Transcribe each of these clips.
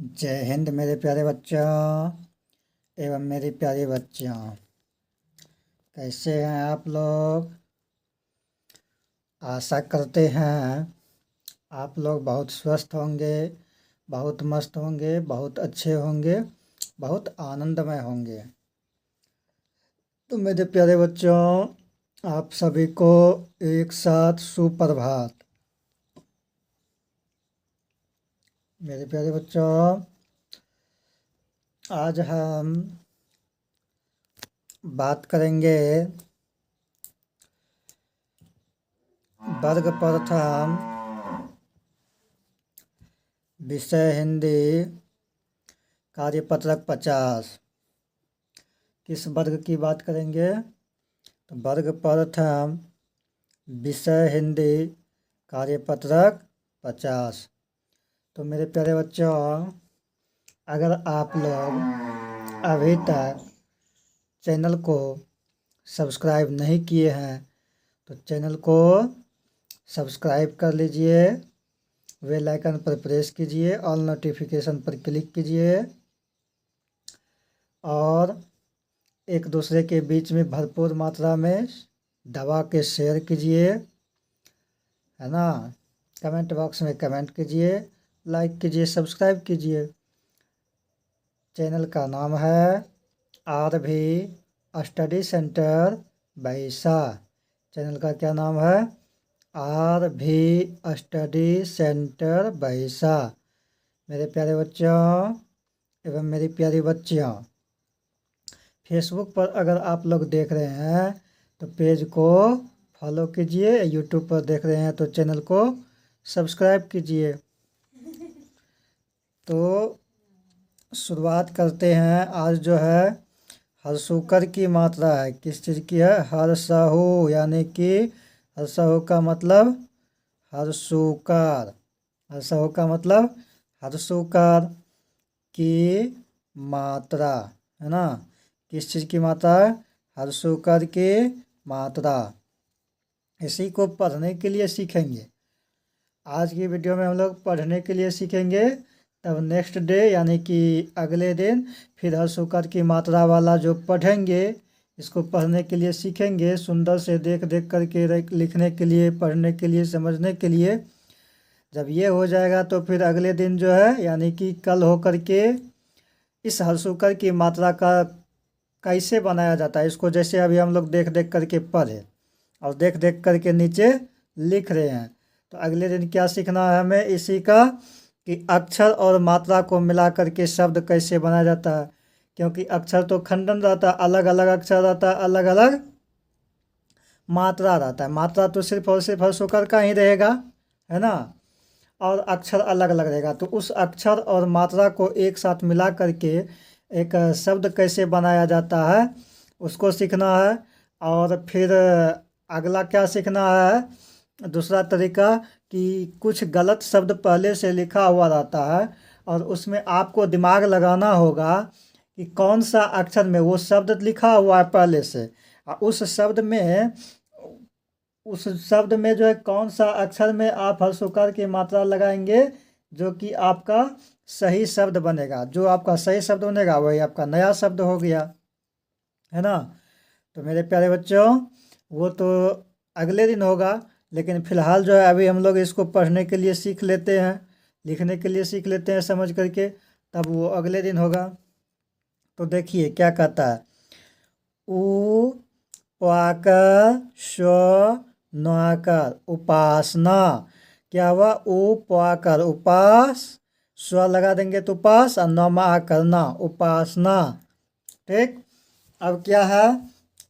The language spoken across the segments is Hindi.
जय हिंद मेरे प्यारे बच्चों एवं मेरी प्यारी बच्चियों। कैसे हैं आप लोग? आशा करते हैं आप लोग बहुत स्वस्थ होंगे, बहुत मस्त होंगे, बहुत अच्छे होंगे, बहुत आनंदमय होंगे। तो मेरे प्यारे बच्चों, आप सभी को एक साथ सुप्रभात। मेरे प्यारे बच्चों, आज हम बात करेंगे वर्ग प्रथम विषय हिंदी कार्यपत्रक 50। किस वर्ग की बात करेंगे? तो वर्ग प्रथम विषय हिंदी कार्यपत्रक 50। तो मेरे प्यारे बच्चों, अगर आप लोग अभी तक चैनल को सब्सक्राइब नहीं किए हैं तो चैनल को सब्सक्राइब कर लीजिए, बेल आइकन पर प्रेस कीजिए, ऑल नोटिफिकेशन पर क्लिक कीजिए और एक दूसरे के बीच में भरपूर मात्रा में दबा के शेयर कीजिए, है ना। कमेंट बॉक्स में कमेंट कीजिए, लाइक कीजिए, सब्सक्राइब कीजिए। चैनल का नाम है RV स्टडी सेंटर बैसा। चैनल का क्या नाम है? RV स्टडी सेंटर बैसा। मेरे प्यारे बच्चों एवं मेरी प्यारी बच्चियों, फेसबुक पर अगर आप लोग देख रहे हैं तो पेज को फॉलो कीजिए, यूट्यूब पर देख रहे हैं तो चैनल को सब्सक्राइब कीजिए। तो शुरुआत करते हैं। आज जो है हर्षुकर की मात्रा है। किस चीज़ की है? हर्षहु, यानी कि हर्षहु का मतलब हर्षुकार। हर्षहु का मतलब हर्षुकार की मात्रा, है ना। किस चीज़ की मात्रा? हर्षुकर की मात्रा। इसी को पढ़ने के लिए सीखेंगे। आज की वीडियो में हम लोग पढ़ने के लिए सीखेंगे, तब नेक्स्ट डे यानी कि अगले दिन फिर हर्षुकर की मात्रा वाला जो पढ़ेंगे, इसको पढ़ने के लिए सीखेंगे। सुंदर से देख देख करके लिखने के लिए, पढ़ने के लिए, समझने के लिए। जब ये हो जाएगा तो फिर अगले दिन जो है यानी कि कल हो करके इस हर्षुकर की मात्रा का कैसे बनाया जाता है, इसको जैसे अभी हम लोग देख देख करके पढ़े और देख देख करके नीचे लिख रहे हैं। तो अगले दिन क्या सीखना है हमें इसी का, कि अक्षर और मात्रा को मिला करके शब्द कैसे बनाया जाता है। क्योंकि अक्षर तो खंडन रहता है, अलग अलग अक्षर रहता है, अलग अलग मात्रा रहता है। मात्रा तो सिर्फ और सिर्फ हर्षुकर का ही रहेगा, है ना, और अक्षर अलग अलग रहेगा। तो उस अक्षर और मात्रा को एक साथ मिला करके एक शब्द कैसे बनाया जाता है उसको सीखना है। और फिर अगला क्या सीखना है, दूसरा तरीका, कि कुछ गलत शब्द पहले से लिखा हुआ रहता है और उसमें आपको दिमाग लगाना होगा कि कौन सा अक्षर में वो शब्द लिखा हुआ है पहले से, और उस शब्द में जो है कौन सा अक्षर में आप हर्षुकार की मात्रा लगाएंगे जो कि आपका सही शब्द बनेगा। जो आपका सही शब्द बनेगा वही आपका नया शब्द हो गया, है ना। तो मेरे प्यारे बच्चों, वो तो अगले दिन होगा, लेकिन फिलहाल जो है अभी हम लोग इसको पढ़ने के लिए सीख लेते हैं, लिखने के लिए सीख लेते हैं समझ करके, तब वो अगले दिन होगा। तो देखिए क्या कहता है। उ पाकर स्व नकर, उपासना। क्या हुआ? उ पाकर उपास, स्व लगा देंगे तो उपास, और नमा करना, उपासना। ठीक। अब क्या है?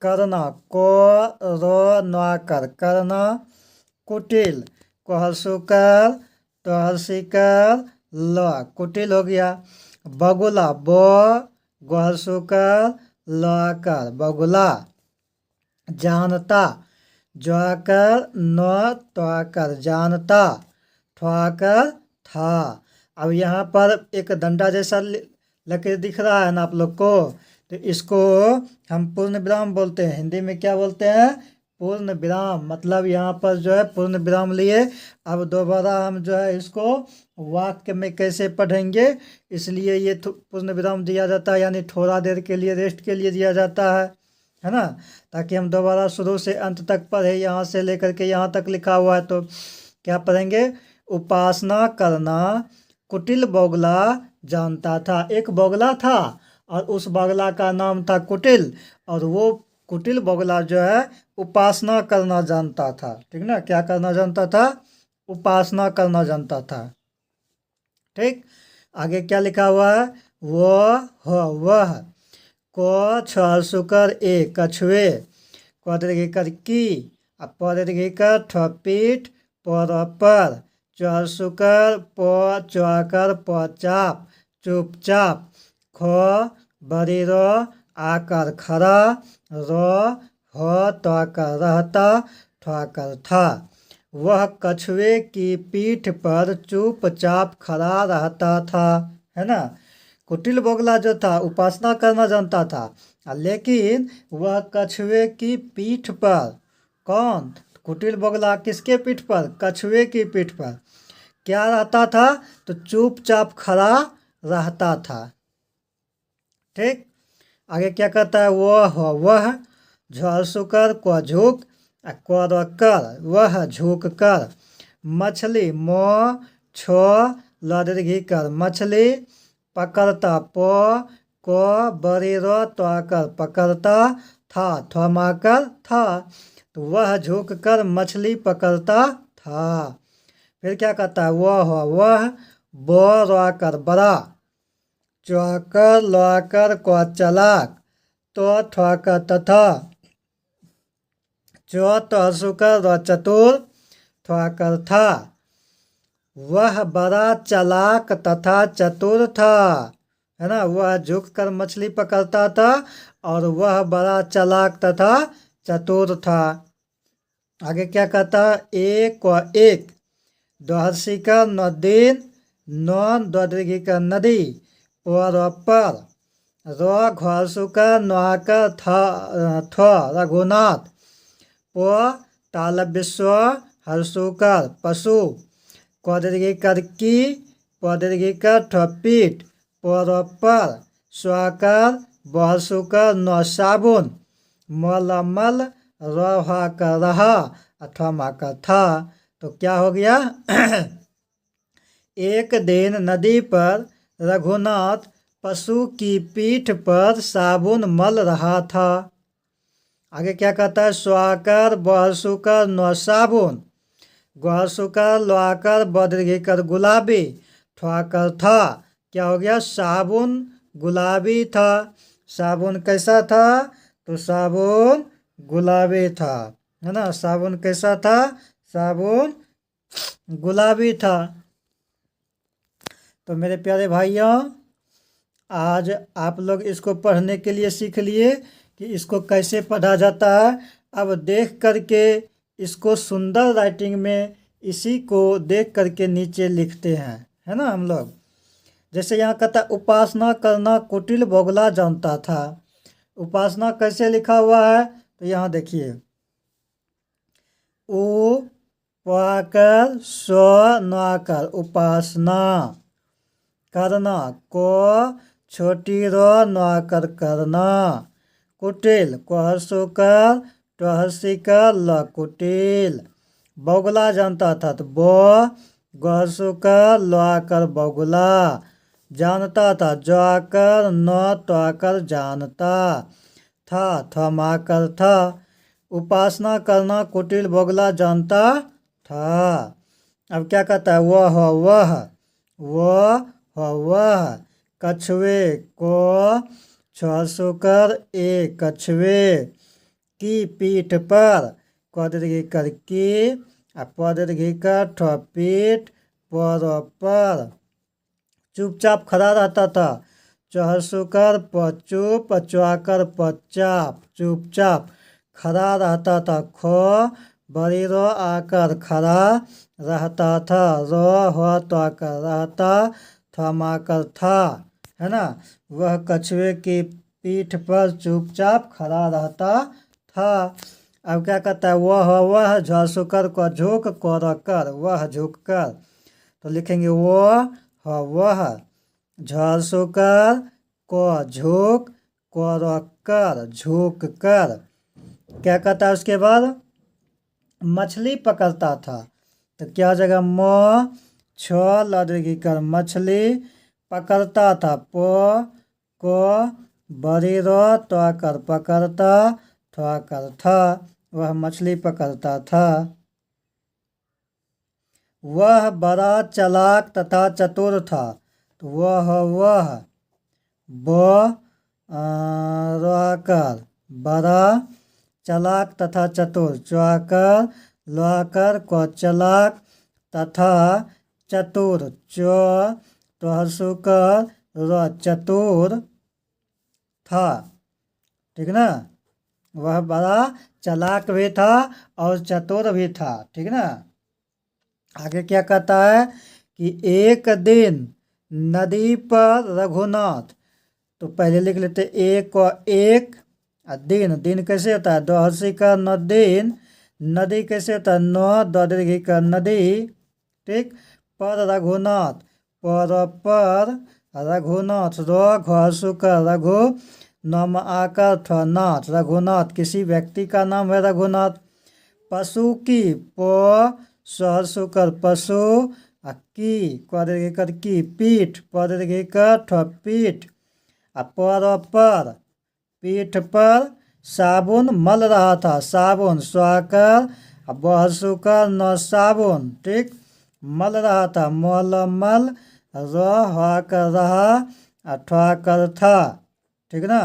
करना, को रो नकर, करना। कुटिल, को हर्षुकर, तो हर्षिकर, ल, कुटिल हो गया। बगुला, ब हर्षुकर, लकर, बगुला। जानता, ज्वाकर न त्वाकर, जानता। ठवाकर, था। अब यहाँ पर एक डंडा जैसा लकीर दिख रहा है ना आप लोग को, तो इसको हम पूर्ण विराम बोलते हैं। हिंदी में क्या बोलते हैं? पूर्ण विराम, मतलब यहाँ पर जो है पूर्ण विराम लिए। अब दोबारा हम जो है इसको वाक्य में कैसे पढ़ेंगे, इसलिए ये पूर्ण विराम दिया जाता है, यानी थोड़ा देर के लिए रेस्ट के लिए दिया जाता है ना, ताकि हम दोबारा शुरू से अंत तक पढ़े। यहाँ से लेकर के यहाँ तक लिखा हुआ है, तो क्या पढ़ेंगे? उपासना करना कुटिल बोगला जानता था। एक बोगला था और उस बोगला का नाम था कुटिल, और वो कुटिल बोगला जो है उपासना करना जानता था। ठीक ना, क्या करना जानता था? उपासना करना जानता था। ठीक, आगे क्या लिखा हुआ है? वह को छ सुकर ए कछुए, कर की, कर ठपीट पर चर सुकर प चौकर पचाप चुपचाप, ख बरीरो आकर खड़ा, हो तोकर रहता ठोकर था। वह कछुए की पीठ पर चुपचाप खड़ा रहता था, है ना। कुटिल बोगला जो था उपासना करना जानता था, लेकिन वह कछुए की पीठ पर, कौन? कुटिल बोगला किसके पीठ पर? कछुए की पीठ पर क्या रहता था? तो चुपचाप खड़ा रहता था। ठीक, आगे क्या कहता है? वह झुकर को झुक कर, वह झुक कर, मछली मो छो लड़गी कर मछली, पकड़ता पो को बरीरो तो पकड़ता था थमाकर था, तो वह झुक कर मछली पकड़ता था। फिर क्या कहता है? वह बो रोकर बड़ा, चौकर लौकर को चलाक, तो ठोकर तथा, चो तो सुकर चतुर ठोकर था। वह बड़ा चालाक तथा चतुर था, है ना। वह झुक कर मछली पकड़ता था और वह बड़ा चालाक तथा चतुर था। आगे क्या कहता? एक को एक, दोहर्षी का नदीन, नौन द्वदृगी का नदी, पर रो घोसु का नुआकर था रघुनाथ, पो ताल विश्व हर्षुकर पशु, कोदरगी कर की, पदरगी कर ठपीट, पर स्वाकर बहसुकर नौ साबुन, मलमल रहा कर रहा अथवा मा का था। तो क्या हो गया? एक दिन नदी पर रघुनाथ पशु की पीठ पर साबुन मल रहा था। आगे क्या कहता है? स्वाकर बहसुकर नौ साबुन, गहसुकर लोआकर बदरगी कर गुलाबी, ठोकर था। क्या हो गया? साबुन गुलाबी था। साबुन कैसा था? तो साबुन गुलाबी था, है ना। साबुन कैसा था? साबुन गुलाबी था। तो मेरे प्यारे भाइयों, आज आप लोग इसको पढ़ने के लिए सीख लिए कि इसको कैसे पढ़ा जाता है। अब देख करके इसको सुंदर राइटिंग में इसी को देख करके नीचे लिखते हैं, है ना हम लोग। जैसे यहाँ कहता उपासना करना कुटिल बोगला जानता था। उपासना कैसे लिखा हुआ है? तो यहाँ देखिए, उ पाकर स्व नाकर उपासना करना, को छोटी रो नाकर करना, कुटिल को हर्षुकर टहसिकर ल कुटिल, बोगला जानता था तो बो गहसुकर लोआकर बोगला, जानता था जोआकर न तोआकर जानता था थमाकर था। उपासना करना कुटिल बोगला जानता था। अब क्या कहता है? वह कछुए को छुकर एक कछुए की पीठ पर, कदरगी कर की, पदरगी का ठपीट पर चुपचाप खड़ा रहता था। चहसुकर पचुप चुआकर पचाप चुपचाप खड़ा रहता था। खो बरीरो आकर खड़ा रहता था। रो हो तो आकर रहता थमाकर था, है ना। वह कछुए की पीठ पर चुपचाप खड़ा रहता था। अब क्या कहता है, वह झ कर क झोंक कर, वह झोंक कर। तो लिखेंगे वह झ कर क झोंक कर, झोंक कर। क्या कहता है उसके बाद, मछली पकड़ता था। तो क्या हो जाएगा, म छ लड़की कर मछली पकड़ता था, प क बड़ी र तो कर पकड़ता, थोड़ा कर था, वह मछली पकड़ता था। वह बड़ा चालाक तथा चतुर था। तो वह ब कर बड़ा चालाक तथा चतुर, चौकर लौकर को चालाक तथा चतुर, तो हर्षुकर र चतुर था। ठीक ना, वह बड़ा चालाक भी था और चतुर भी था। ठीक ना। आगे क्या कहता है कि एक दिन नदी पर रघुनाथ। तो पहले लिख लेते एक और एक, दिन, दिन कैसे होता है, दो हर्षी का न दिन, नदी कैसे होता है, न दो दीर्घी का नदी। ठीक, पर रघुनाथ, पर रघुनाथ, घसु का रघु, नम आकर था नाथ, रघुनाथ किसी व्यक्ति का नाम है रघुनाथ। पशु की, प सहसु कर पशु, की क्वादृघी कर की पीठ, पदृघी कर पीठ, पर पीठ पर साबुन मल रहा था, साबुन स्वाकर, बहसु कर न साबुन। ठीक, मल रहा था, मल मल, रहा कर रहा, अठवा कर था। ठीक ना।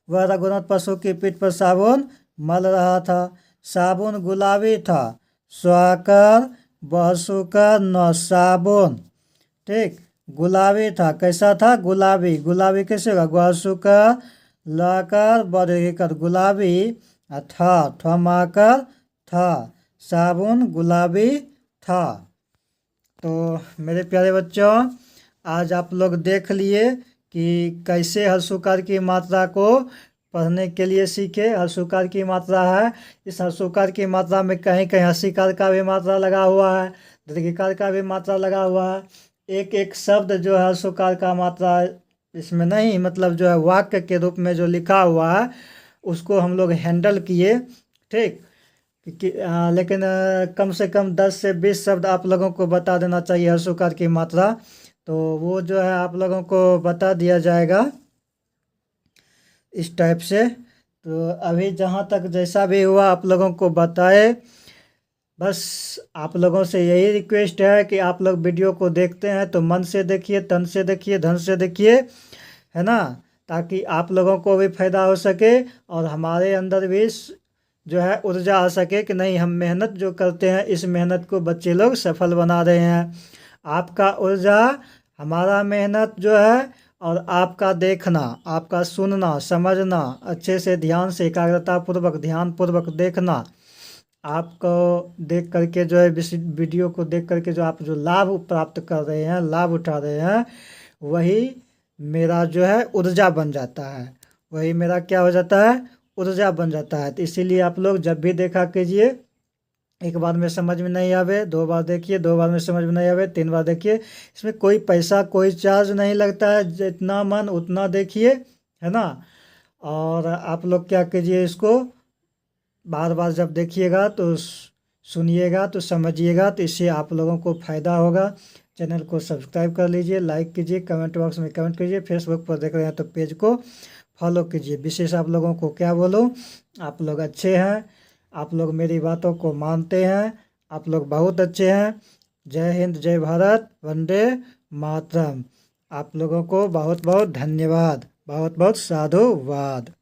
वह रघुनाथ पशु की पीठ पर साबुन मल रहा था। साबुन गुलाबी था, स्वाकर बहसुकर न साबुन। ठीक, गुलाबी था, कैसा था, गुलाबी, गुलाबी कैसे होगा, गहसुकर लाकर बदकर गुलाबी, था थमाकर था, साबुन गुलाबी था। तो मेरे प्यारे बच्चों, आज आप लोग देख लिए कि कैसे हर्षुकार की मात्रा को पढ़ने के लिए सीखे। हर्षुकार की मात्रा है, इस हर्षुकार की मात्रा में कहीं कहीं हसीकार का भी मात्रा लगा हुआ है, दीर्घिकार का भी मात्रा लगा हुआ है। एक एक शब्द जो है हर्षुकार का मात्रा इसमें नहीं, मतलब जो है वाक्य के रूप में जो लिखा हुआ है उसको हम लोग हैंडल किए। ठीक, लेकिन कम से कम 10 से 20 शब्द आप लोगों को बता देना चाहिए हर्षुकार की मात्रा। तो वो जो है आप लोगों को बता दिया जाएगा इस टाइप से। तो अभी जहाँ तक जैसा भी हुआ आप लोगों को बताए। बस आप लोगों से यही रिक्वेस्ट है कि आप लोग वीडियो को देखते हैं तो मन से देखिए, तन से देखिए, धन से देखिए, है ना, ताकि आप लोगों को भी फायदा हो सके और हमारे अंदर भी जो है ऊर्जा आ सके कि नहीं, हम मेहनत जो करते हैं इस मेहनत को बच्चे लोग सफल बना रहे हैं। आपका ऊर्जा, हमारा मेहनत जो है और आपका देखना, आपका सुनना, समझना, अच्छे से ध्यान से एकाग्रता पूर्वक ध्यान पूर्वक देखना, आपको देख करके जो है वीडियो को देख करके जो आप जो लाभ प्राप्त कर रहे हैं, लाभ उठा रहे हैं, वही मेरा जो है ऊर्जा बन जाता है, वही मेरा क्या हो जाता है, ऊर्जा बन जाता है। तो इसीलिए आप लोग जब भी देखा कीजिए, एक बार में समझ में नहीं आवे 2 बार देखिए, 2 बार में समझ में नहीं आवे 3 बार देखिए। इसमें कोई पैसा कोई चार्ज नहीं लगता है, जितना मन उतना देखिए, है ना। और आप लोग क्या कीजिए, इसको बार बार जब देखिएगा तो सुनिएगा तो समझिएगा, तो इससे आप लोगों को फ़ायदा होगा। चैनल को सब्सक्राइब कर लीजिए, लाइक कीजिए, कमेंट बॉक्स में कमेंट कीजिए, फेसबुक पर देख रहे हैं तो पेज को फॉलो कीजिए। विशेष आप लोगों को क्या बोलूँ, आप लोग अच्छे हैं, आप लोग मेरी बातों को मानते हैं, आप लोग बहुत अच्छे हैं। जय हिंद, जय भारत, वंदे मातरम। आप लोगों को बहुत बहुत धन्यवाद, बहुत बहुत साधुवाद।